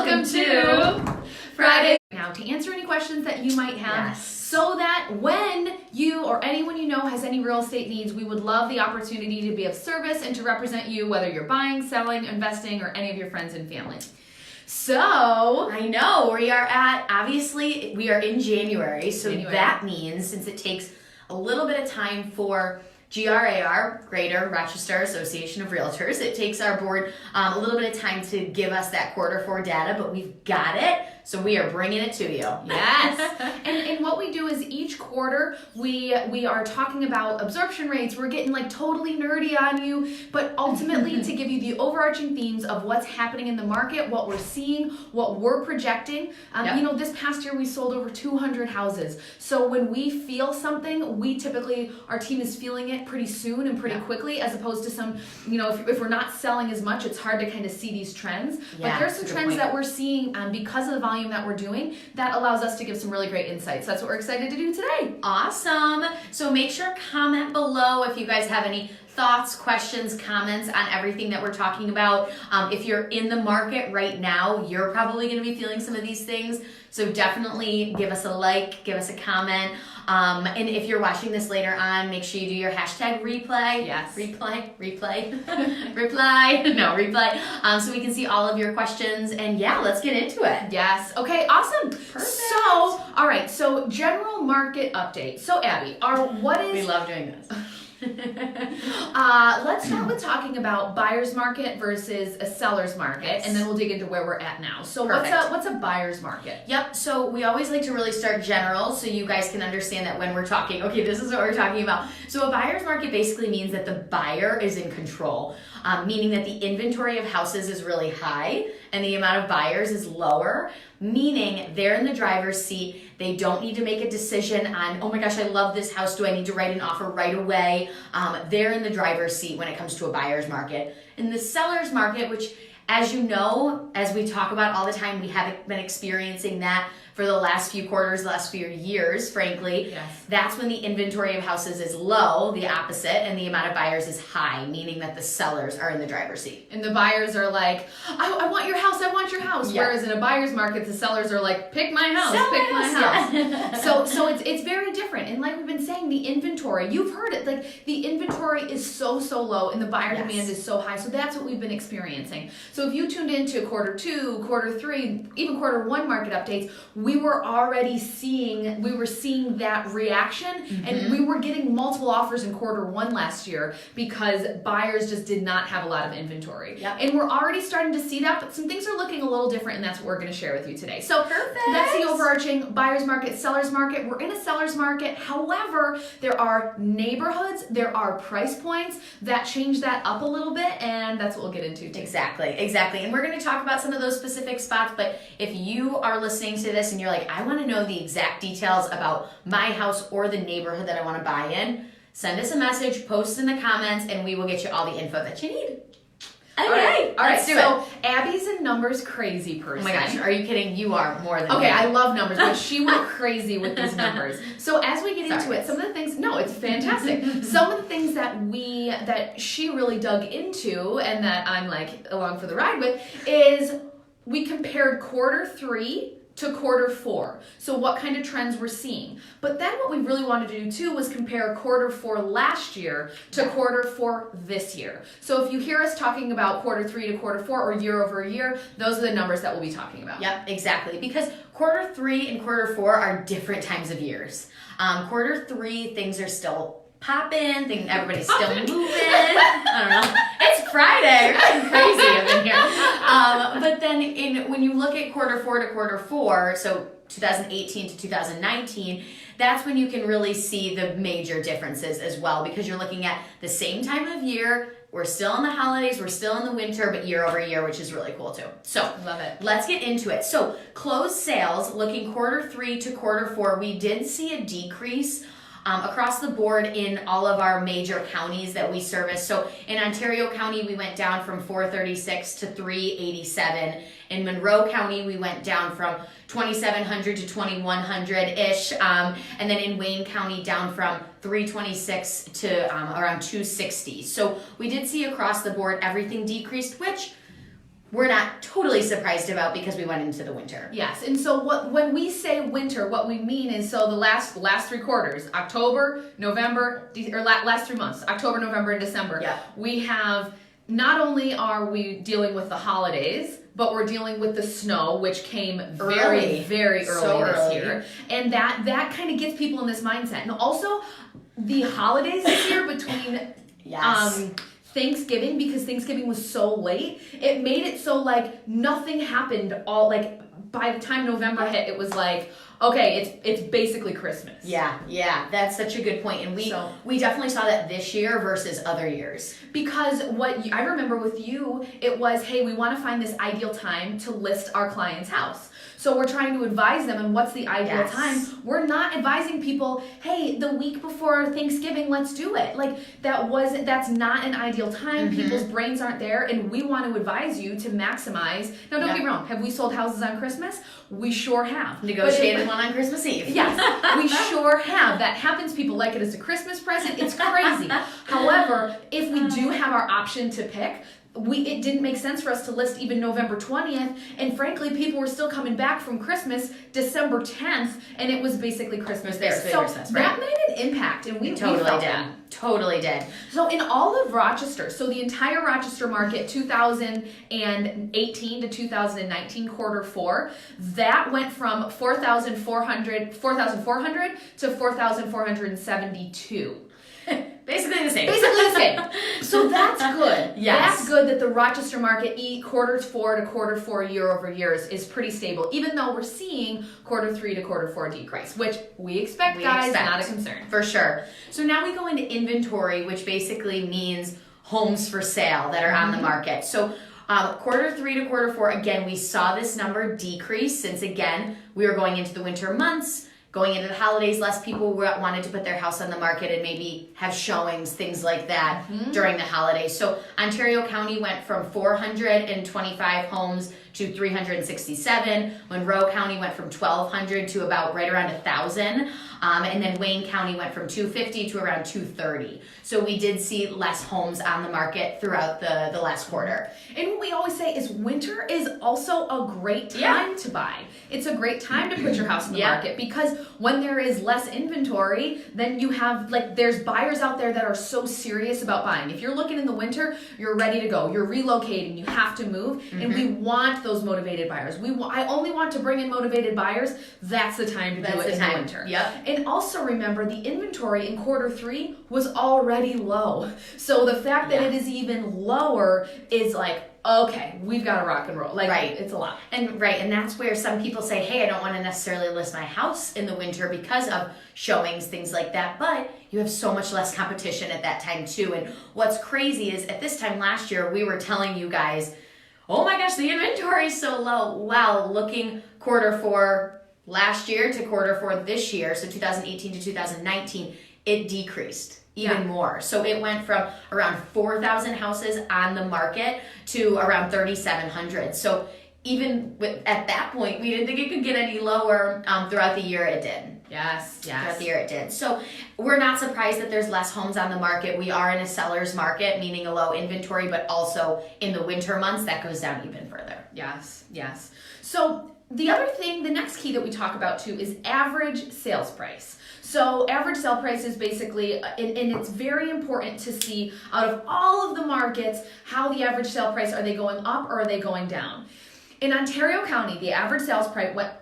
Welcome to Friday. Now, to answer any questions that you might have, so that when you or anyone you know has any real estate needs, we would love the opportunity to be of service and to represent you, whether you're buying, selling, investing, or any of your friends and family. So, I know, obviously, we are in January, so that means, since it takes a little bit of time for GRAR, Greater Rochester Association of Realtors, it takes our board a little bit of time to give us that Q4 data, but we've got it, so we are bringing it to you. Yes. and what we do is each quarter we are talking about absorption rates. We're getting like totally nerdy on you, but ultimately to give you the overarching themes of what's happening in the market, what we're seeing, what we're projecting. You know, this past year we sold over 200 houses. So when we feel something, we typically, our team is feeling it pretty soon and pretty quickly, as opposed to some, you know, if we're not selling as much, it's hard to kind of see these trends. But there's some trends that we're seeing because of the volume that we're doing that allows us to give some really great insights. That's what we're excited to do today. Awesome. So make sure comment below if you guys have any thoughts, questions, comments on everything that we're talking about. If you're in the market right now, you're probably going to be feeling some of these things. So definitely give us a like, give us a comment. And if you're watching this later on, make sure you do your hashtag replay. Yes. Replay. So we can see all of your questions. And yeah, let's get into it. Yes. Okay, awesome. Perfect. So, all right. So general market update. So Abby, We love doing this. Let's start with talking about buyer's market versus a seller's market, and then we'll dig into where we're at now. So what's a buyer's market? Yep, so we always like to really start general so you guys can understand that when we're talking, okay, this is what we're talking about. So a buyer's market basically means that the buyer is in control, meaning that the inventory of houses is really high and the amount of buyers is lower, meaning they're in the driver's seat. They don't need to make a decision on, oh my gosh, I love this house. Do I need to write an offer right away? They're in the driver's seat when it comes to a buyer's market. In the seller's market, which, as you know, as we talk about all the time, we haven't been experiencing that for the last few quarters, last few years, frankly. Yes. That's when the inventory of houses is low, the opposite, and the amount of buyers is high, meaning that the sellers are in the driver's seat. And the buyers are like, I want your house, I want your house. Yep. Whereas in a buyer's market, the sellers are like, pick my house, pick my house. So it's very different. And like we've been saying, the inventory, you've heard it, like the inventory is so low and the buyer demand is so high. So that's what we've been experiencing. So if you tuned into Q2, Q3, even Q1 market updates, we were already seeing that reaction, and we were getting multiple offers in Q1 last year because buyers just did not have a lot of inventory. Yep. And we're already starting to see that, but some things are looking a little different, and that's what we're going to share with you today. So that's the overarching buyer's market, seller's market. We're in a seller's market. However, there are neighborhoods, there are price points that change that up a little bit, and that's what we'll get into today. Exactly. And we're going to talk about some of those specific spots, but if you are listening to this and you're like, I want to know the exact details about my house or the neighborhood that I want to buy in, send us a message, post in the comments, and we will get you all the info that you need. Okay, all right. let's do so Abby's a numbers crazy person. Oh my gosh, are you kidding? You are more than me. Okay, I love numbers, but she went crazy with these numbers. So as we get into it, some of the things, no, it's fantastic. Some of the things that she really dug into and that I'm like along for the ride with is we compared Q3 to Q4. So what kind of trends we're seeing. But then what we really wanted to do too was compare Q4 last year to Q4 this year. So if you hear us talking about Q3 to Q4 or year over year, those are the numbers that we'll be talking about. Yep, exactly. Because Q3 and Q4 are different times of years. Q3, things are still popping, everybody's still moving. I don't know. It's Friday. We're getting crazy up in here. But then when you look at Q4 to Q4, so 2018 to 2019, that's when you can really see the major differences as well, because you're looking at the same time of year. We're still in the holidays, we're still in the winter, but year over year, which is really cool too. So love it. Let's get into it. So closed sales, looking Q3 to Q4, we did see a decrease across the board in all of our major counties that we service. So in Ontario County, we went down from 436 to 387. In Monroe County, we went down from 2,700 to 2,100-ish. And then in Wayne County, down from 326 to around 260. So we did see across the board everything decreased, which we're not totally surprised about because we went into the winter. Yes, and so when we say winter, what we mean is so the last 3 quarters, October, November, last 3 months, October, November, and December. Yeah. We have, not only are we dealing with the holidays, but we're dealing with the snow, which came very early this year. And that kind of gets people in this mindset. And also, the holidays this year between Thanksgiving, because Thanksgiving was so late, it made it so like nothing happened all like by the time November hit, it was like, okay, it's basically Christmas. Yeah, that's such a good point. And we definitely saw that this year versus other years. Because I remember with you, it was, hey, we want to find this ideal time to list our client's house. So we're trying to advise them on what's the ideal time. We're not advising people, hey, the week before Thanksgiving, let's do it. Like that's not an ideal time. People's brains aren't there, and we want to advise you to maximize. Now, don't get me wrong. Have we sold houses on Christmas? We sure have. Negotiated one on Christmas Eve. Yes, we sure have. That happens. People like it as a Christmas present. It's crazy. However, if we do have our option to pick, it didn't make sense for us to list even November 20th, and frankly, people were still coming back from Christmas December 10th, and it was basically Christmas there. So that made an impact, and we totally felt that. Totally did. So in all of Rochester, so the entire Rochester market, 2018 to 2019 quarter 4, that went from 4,400 to 4,472. Basically the same. So that's good. Yes. That's good that the Rochester market quarter 4 to quarter 4 year over year is pretty stable, even though we're seeing quarter 3 to quarter 4 decrease, which we expect, not a concern. For sure. So now we go into inventory, which basically means homes for sale that are on the market. So quarter 3 to quarter 4, again, we saw this number decrease since, again, we were going into the winter months. Going into the holidays, less people wanted to put their house on the market and maybe have showings, things like that during the holidays. So Ontario County went from 425 homes to 367. Monroe County went from 1,200 to about right around 1,000. And then Wayne County went from 250 to around 230. So we did see less homes on the market throughout the last quarter. And what we always say is winter is also a great time to buy. It's a great time to put your house in the market, because when there is less inventory, then you have, there's buyers out there that are so serious about buying. If you're looking in the winter, you're ready to go. You're relocating. You have to move. And we want those motivated buyers. I only want to bring in motivated buyers. That's the time to do it in the winter. Yep. And also remember, the inventory in quarter 3 was already low. So the fact that it is even lower is like, okay, we've got to rock and roll. It's a lot. And that's where some people say, hey, I don't want to necessarily list my house in the winter because of showings, things like that. But you have so much less competition at that time too. And what's crazy is at this time last year, we were telling you guys, oh my gosh, the inventory is so low. Wow, looking quarter 4 last year to quarter 4 this year, so 2018 to 2019, it decreased even more. So it went from around 4,000 houses on the market to around 3,700. So even at that point, we didn't think it could get any lower. Throughout the year, it did. Yes. Throughout the year, it did. So we're not surprised that there's less homes on the market. We are in a seller's market, meaning a low inventory, but also in the winter months, that goes down even further. Yes. So the other thing, the next key that we talk about too, is average sales price. So average sale price is basically, and it's very important to see out of all of the markets, how the average sale price, are they going up or are they going down? In Ontario County, the average sales price went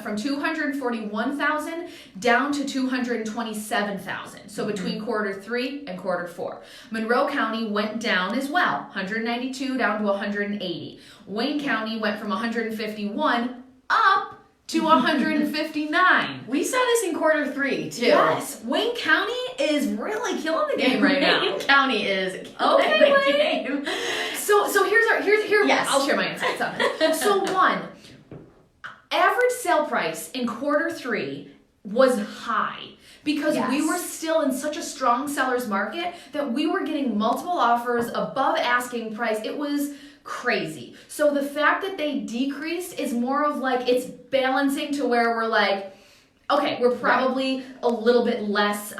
from $241,000 down to $227,000. So between quarter 3 and quarter 4. Monroe County went down as well, $192 down to $180. Wayne County went from $151 up to $159. We saw this in quarter 3 too. Yes, Wayne County is really killing the game right now. Wayne County is killing the game. So here's yes. I'll share my insights on it. So one, average sale price in quarter 3 was high because we were still in such a strong seller's market that we were getting multiple offers above asking price. It was crazy. So the fact that they decreased is more of it's balancing to where we're like, okay, we're probably a little bit less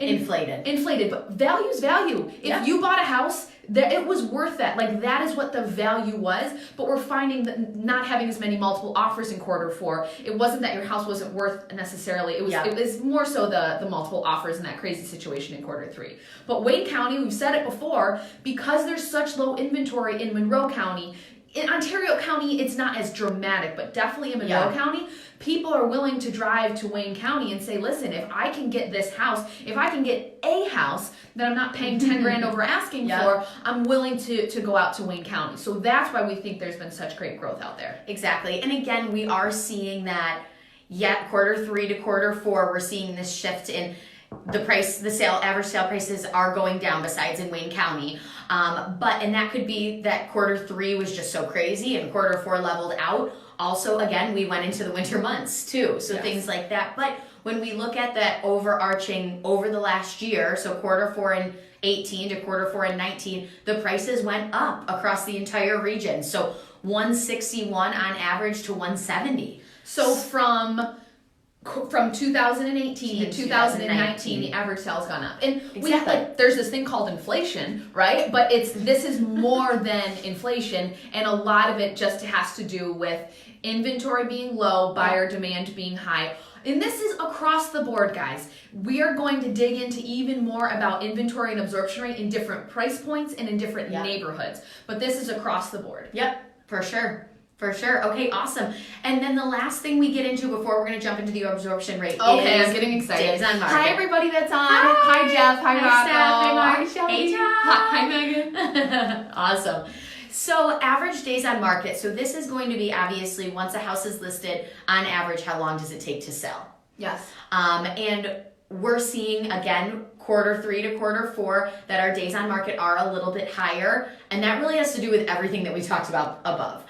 inflated, but value's value. If you bought a house it was worth that. Like that is what the value was, but we're finding that not having as many multiple offers in quarter 4, it wasn't that your house wasn't worth necessarily. It was more so the multiple offers in that crazy situation in quarter 3. But Wayne County, we've said it before, because there's such low inventory in Monroe County. In Ontario County, it's not as dramatic, but definitely in Monroe County, people are willing to drive to Wayne County and say, listen, if I can get this house, if I can get a house that I'm not paying 10 grand over asking for, I'm willing to go out to Wayne County. So that's why we think there's been such great growth out there. Exactly. And again, we are seeing that, quarter 3 to quarter 4, we're seeing this shift in the average sale prices are going down besides in Wayne County. And that could be that quarter 3 was just so crazy and quarter 4 leveled out. Also, again, we went into the winter months too. So things like that. But when we look at that overarching over the last year, so quarter 4 in 18 to quarter 4 in 19, the prices went up across the entire region. So 161 on average to 170. So from 2018 to 2019, the average sale's gone up. And we have there's this thing called inflation, right? But this is more than inflation, and a lot of it just has to do with inventory being low, buyer demand being high. And this is across the board, guys. We are going to dig into even more about inventory and absorption rate in different price points and in different neighborhoods. But this is across the board. Yep, for sure. For sure. Okay, awesome. And then the last thing we get into before we're going to jump into the absorption rate is I'm getting excited. Days on market. Hi, everybody that's on. Hi Jeff. Hi, Rocco. Steph. Hi, Mark. Hey, Jeff. Hi, Megan. Awesome. So average days on market. So this is going to be obviously once a house is listed, on average, how long does it take to sell? Yes. And we're seeing, again, quarter 3 to quarter 4, that our days on market are a little bit higher. And that really has to do with everything that we talked about above.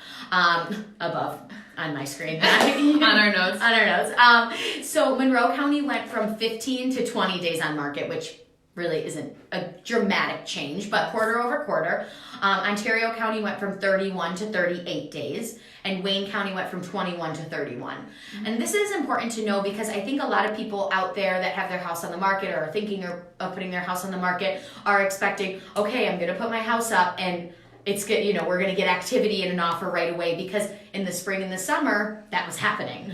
Above on my screen. on our notes. So Monroe County went from 15 to 20 days on market, which really isn't a dramatic change, but quarter over quarter. Ontario County went from 31 to 38 days, and Wayne County went from 21 to 31. And this is important to know because I think a lot of people out there that have their house on the market or are thinking of putting their house on the market are expecting, okay, I'm going to put my house up and it's good, we're going to get activity and an offer right away, because in the spring and the summer, that was happening.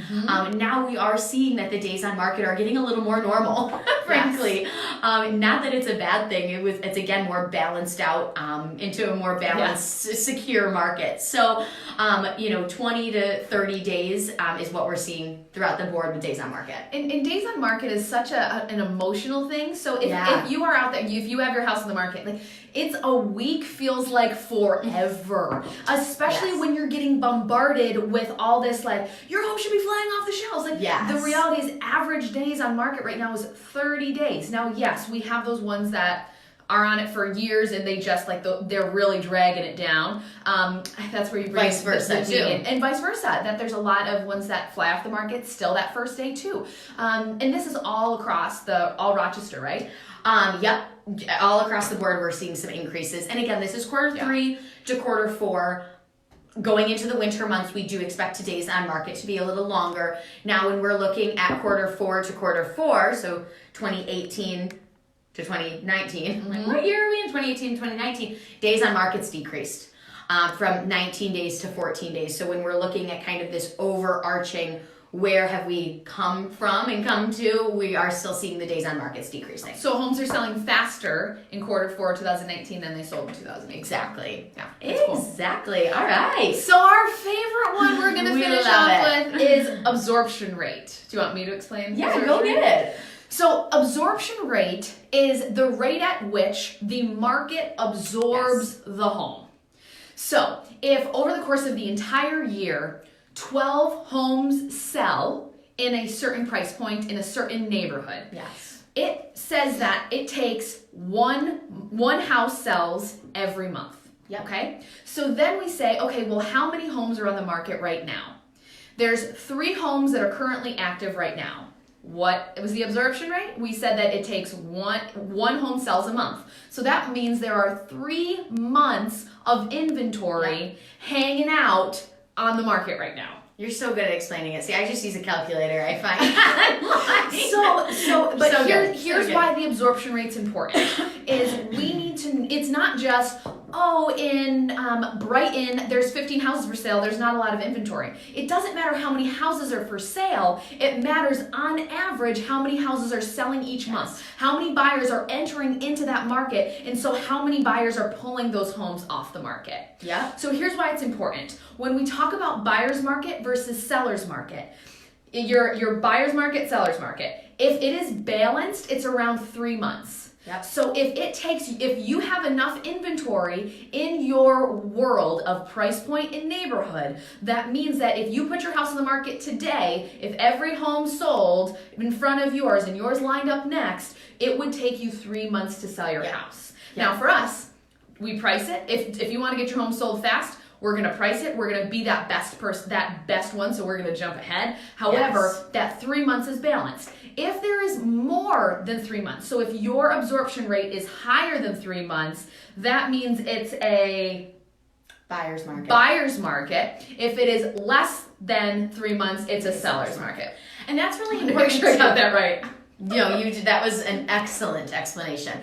Now we are seeing that the days on market are getting a little more normal, frankly. Not that it's a bad thing. It's again more balanced out into a more balanced, secure market. So, 20 to 30 days is what we're seeing throughout the board with days on market. And days on market is such an emotional thing. So if you are out there, if you have your house on the market, like it's a week feels like forever, especially when you're getting bombarded with all this, like, your home should be flying off the shelves. Like, the reality is average days on market right now is 30 days. Now, yes, we have those ones that are on it for years and they just, like, they're really dragging it down. That's where you bring vice versa, too. And vice versa, that there's a lot of ones that fly off the market still that first day, too. And this is all across all Rochester, right? Yep. All across the board, we're seeing some increases. And again, this is quarter 3 to quarter 4. Going into the winter months, we do expect days on market to be a little longer. Now, when we're looking at quarter 4 to quarter 4, so 2018 to 2019, like, what year are we in? 2018 to 2019, days on market's decreased from 19 days to 14 days. So when we're looking at kind of this overarching, where have we come from and come to, we are still seeing the days on markets decreasing. So homes are selling faster in quarter 4 2019 than they sold in 2018. Exactly. Yeah. Exactly. All right. So our favorite one we're going to finish off with is absorption rate. Do you want me to explain? Yeah, go get it. So absorption rate is the rate at which the market absorbs the home. So if over the course of the entire year, 12 homes sell in a certain price point in a certain neighborhood. Yes. It says that it takes one house sells every month. Yep. Okay? So then we say, okay, well, how many homes are on the market right now? There's 3 homes that are currently active right now. What was the absorption rate? We said that it takes one home sells a month. So that means there are 3 months of inventory hanging out on the market right now. You're so good at explaining it. See, I just use a calculator, I find. But here's why the absorption rate's important is we need to, it's not just, oh, in Brighton, there's 15 houses for sale, there's not a lot of inventory. It doesn't matter how many houses are for sale, it matters on average how many houses are selling each month, how many buyers are entering into that market, and so how many buyers are pulling those homes off the market. Yeah. So here's why it's important. When we talk about buyer's market versus seller's market, your buyer's market, seller's market, if it is balanced, it's around 3 months. Yep. So if you have enough inventory in your world of price point and neighborhood, that means that if you put your house on the market today, if every home sold in front of yours and yours lined up next, it would take you 3 months to sell your house. Now for us, we price it. If you want to get your home sold fast, we're gonna price it. We're gonna be that best person, that best one. So we're gonna jump ahead. However, that 3 months is balanced. If there is more than 3 months, so if your absorption rate is higher than 3 months, that means it's a buyer's market. Buyer's market. If it is less than 3 months, it's a seller's market. And that's really important. Make sure I got that right. No, you did. That was an excellent explanation.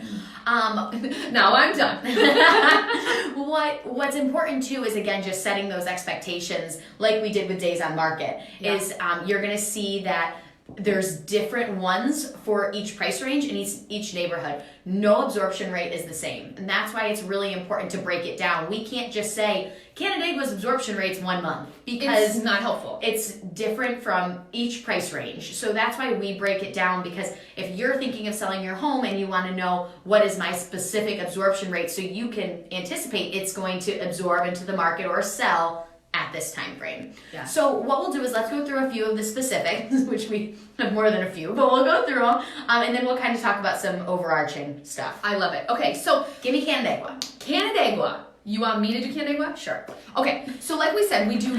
Now I'm done. What's important too is, again, just setting those expectations like we did with days on market. Is you're going to see that there's different ones for each price range in each neighborhood. No absorption rate is the same. And that's why it's really important to break it down. We can't just say Canandaigua's absorption rate's 1 month, because it's not helpful. It's different from each price range. So that's why we break it down, because if you're thinking of selling your home and you want to know what is my specific absorption rate so you can anticipate it's going to absorb into the market or sell at this time frame. Yeah. So what we'll do is let's go through a few of the specifics, which we have more than a few, but we'll go through them, and then we'll kind of talk about some overarching stuff. I love it. Okay, so give me Canandaigua. Canandaigua. You want me to do Canandaigua? Sure. Okay, so like we said, we do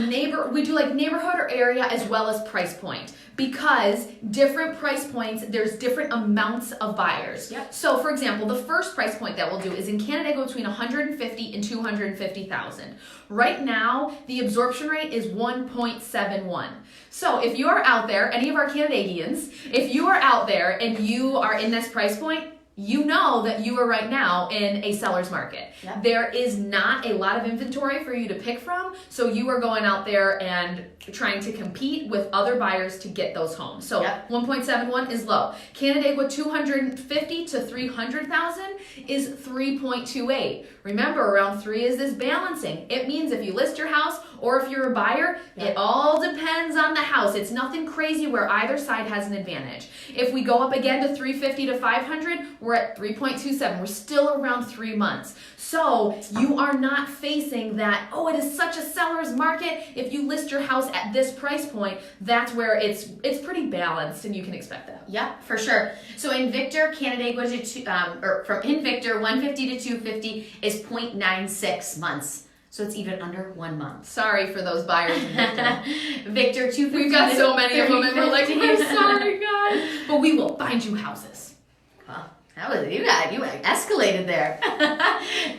like neighborhood or area as well as price point, because different price points, there's different amounts of buyers. Yep. So for example, the first price point that we'll do is in Canandaigua between 150 and 250,000. Right now, the absorption rate is 1.71. So if you are out there, any of our Canandaiguians, if you are out there and you are in this price point, you know that you are right now in a seller's market. Yep. There There is not a lot of inventory for you to pick from, so you are going out there and trying to compete with other buyers to get those homes. So 1.71 is low. Canandaigua 250 to 300,000 is 3.28. Remember, around 3 is this balancing. It means if you list your house or if you're a buyer, it all depends on the house. It's nothing crazy where either side has an advantage. If we go up again to 350 to 500, we're at 3.27. We're still around 3 months. So you are not facing that, oh, it is such a seller's market. If you list your house at this price point, that's where it's pretty balanced, and you can expect that. Yeah, for sure. So in Victor, Canandaigua in Victor, 150 to 250 is 0.96 months. So it's even under 1 month. Sorry for those buyers in Victor. Victor, 250. We've got so many of them, and we're like, I'm sorry, guys. But we will find you houses. Well, you escalated there.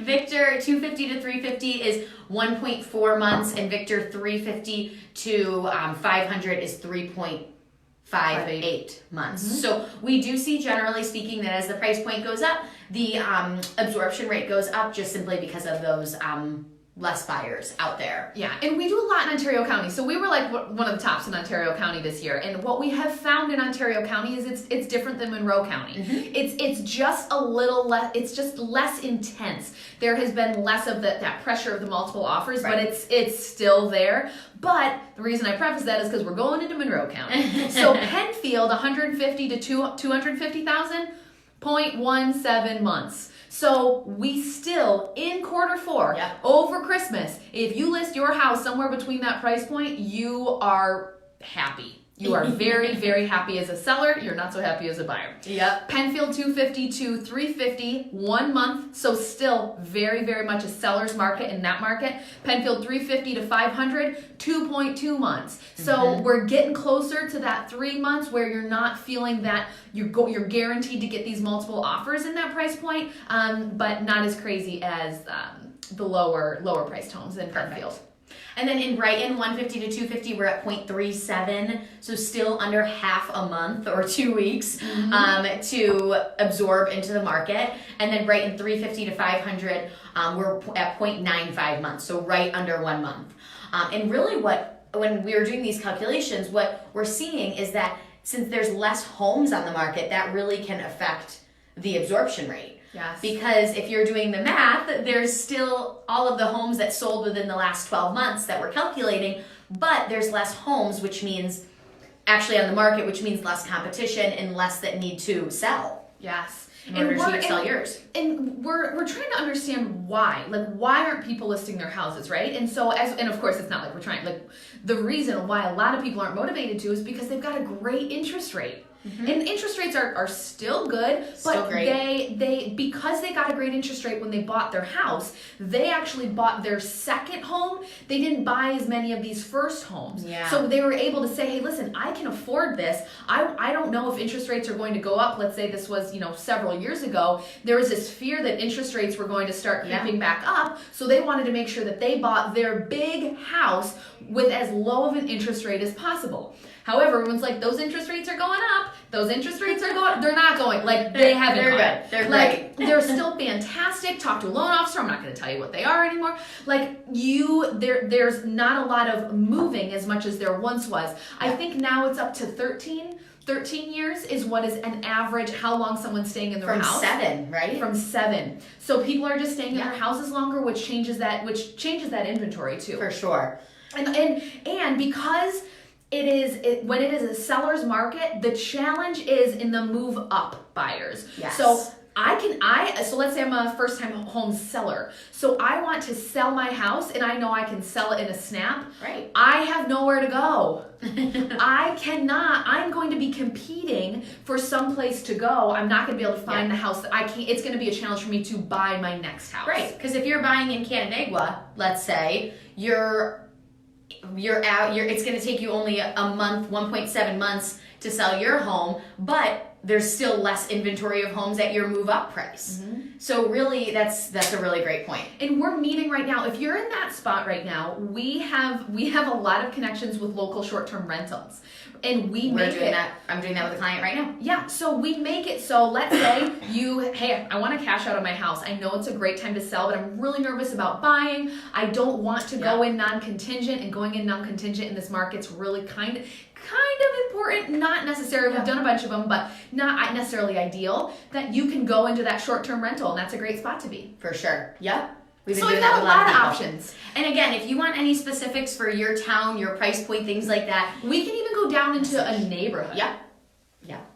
Victor 250 to 350 is 1.4 months, and Victor 350 to 500 is 3.58 months. Mm-hmm. So we do see, generally speaking, that as the price point goes up, the absorption rate goes up, just simply because of those less buyers out there. Yeah, and we do a lot in Ontario County. So we were like one of the tops in Ontario County this year. And what we have found in Ontario County is it's different than Monroe County. Mm-hmm. It's just a little less. It's just less intense. There has been less of that pressure of the multiple offers, but it's still there. But the reason I preface that is because we're going into Monroe County. So Penfield, 150 to 250,000, 0.17 months. So we still, in Q4, over Christmas, if you list your house somewhere between that price point, you are happy. You are very, very happy as a seller. You're not so happy as a buyer. Yep. Penfield 250 to 350, 1 month. So still very, very much a seller's market in that market. Penfield 350 to 500, 2.2 months. So we're getting closer to that 3 months where you're not feeling that you're guaranteed to get these multiple offers in that price point, but not as crazy as the lower priced homes in Penfield. And then in Brighton, 150 to 250, we're at 0.37, so still under half a month or 2 weeks to absorb into the market. And then Brighton, 350 to 500, we're at 0.95 months, so right under 1 month. And really when we were doing these calculations, what we're seeing is that since there's less homes on the market, that really can affect the absorption rate. Yes. Because if you're doing the math, there's still all of the homes that sold within the last 12 months that we're calculating, but there's less homes, which means actually on the market, which means less competition and less that need to sell. Yes. In order to sell yours. And we're trying to understand why. Like, why aren't people listing their houses, right? And so, and of course, it's not like we're trying, like, the reason why a lot of people aren't motivated to is because they've got a great interest rate. And interest rates are still good, but they because they got a great interest rate when they bought their house, they actually bought their second home. They didn't buy as many of these first homes. Yeah. So they were able to say, hey, listen, I can afford this. I don't know if interest rates are going to go up. Let's say this was, several years ago. There was this fear that interest rates were going to start creeping back up. So they wanted to make sure that they bought their big house with as low of an interest rate as possible. However, everyone's like, those interest rates are going up. Those interest rates are going. They're not going. Like, they haven't gone. Good. They're like, they're still fantastic. Talk to a loan officer. I'm not going to tell you what they are anymore. Like, there's not a lot of moving as much as there once was. I think now it's up to 13 years is what is an average how long someone's staying in their house. From 7, right? From 7. So people are just staying in their houses longer, which changes that inventory too. For sure. And because when it is a seller's market, the challenge is in the move up buyers. Yes. So so let's say I'm a first time home seller. So I want to sell my house and I know I can sell it in a snap. Right. I have nowhere to go. I'm going to be competing for some place to go. I'm not going to be able to find the house that I can't. It's going to be a challenge for me to buy my next house. Right. Because if you're buying in Canandaigua, let's say, it's going to take you only a month, 1.7 months to sell your home, but there's still less inventory of homes at your move up price. So really that's a really great point. And we're meeting right now. If you're in that spot right now, we have a lot of connections with local short-term rentals. And I'm doing that with a client right now. Yeah, so we make it so, let's say hey, I want to cash out of my house. I know it's a great time to sell, but I'm really nervous about buying. I don't want to go in non-contingent, and going in non-contingent in this market's really kind of important, not necessarily, we've done a bunch of them, but not necessarily ideal, that you can go into that short-term rental, and that's a great spot to be. For sure. Yep. We've got a lot of options. And again, if you want any specifics for your town, your price point, things like that, we can even go down into a neighborhood. Yeah.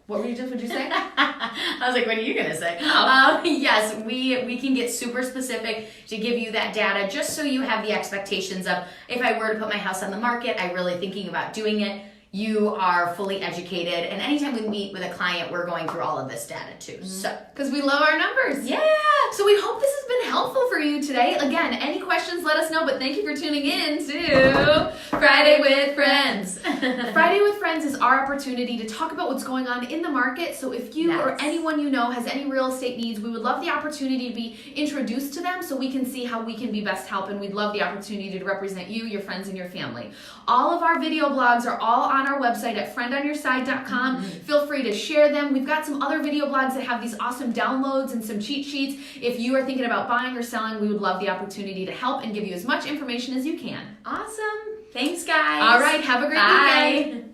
What would you say? I was like, what are you going to say? Yes, we can get super specific to give you that data just so you have the expectations of, if I were to put my house on the market, I'm really thinking about doing it. You are fully educated, and anytime we meet with a client, we're going through all of this data too. So, because we love our numbers. Yeah. So we hope this has been helpful for you today. Again, any questions, let us know, but thank you for tuning in to Friday with Friends. Friday with Friends is our opportunity to talk about what's going on in the market. So if you or anyone you know has any real estate needs, we would love the opportunity to be introduced to them so we can see how we can be best help, and we'd love the opportunity to represent you, your friends, and your family. All of our video blogs are all on our website at friendonyourside.com. Feel free to share them. We've got some other video blogs that have these awesome downloads and some cheat sheets. If you are thinking about buying or selling, we would love the opportunity to help and give you as much information as you can. Awesome. Thanks, guys. All right. Have a great weekend.